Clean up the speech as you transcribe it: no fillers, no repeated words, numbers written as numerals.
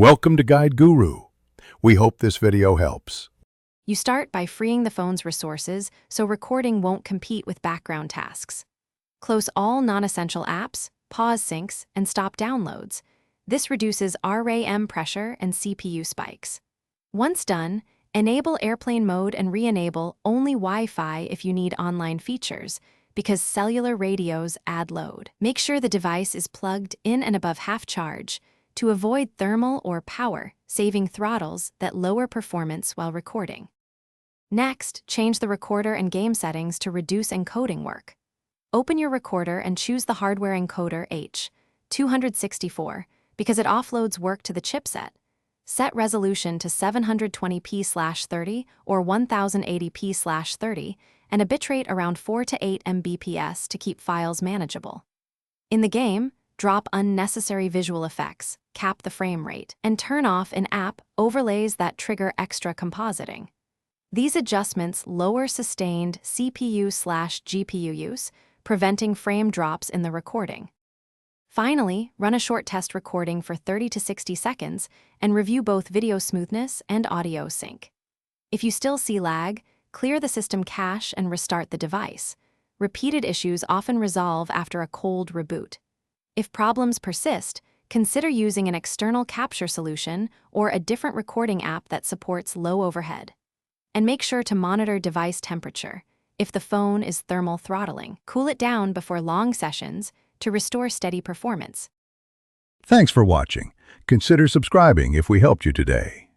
Welcome to Guide Guru. We hope this video helps. You start by freeing the phone's resources so recording won't compete with background tasks. Close all non-essential apps, pause syncs, and stop downloads. This reduces RAM pressure and CPU spikes. Once done, enable airplane mode and re-enable only Wi-Fi if you need online features, because cellular radios add load. Make sure the device is plugged in and above half charge to avoid thermal or power-saving throttles that lower performance while recording. Next, change the recorder and game settings to reduce encoding work. Open your recorder and choose the hardware encoder H264 because it offloads work to the chipset. Set resolution to 720p/30 or 1080p/30 and a bitrate around 4 to 8 Mbps to keep files manageable. In the game, drop unnecessary visual effects, cap the frame rate, and turn off in-app overlays that trigger extra compositing. These adjustments lower sustained CPU/GPU use, preventing frame drops in the recording. Finally, run a short test recording for 30 to 60 seconds and review both video smoothness and audio sync. If you still see lag, clear the system cache and restart the device. Repeated issues often resolve after a cold reboot. If problems persist, consider using an external capture solution or a different recording app that supports low overhead. And make sure to monitor device temperature. If the phone is thermal throttling, cool it down before long sessions to restore steady performance. Thanks for watching. Consider subscribing if we helped you today.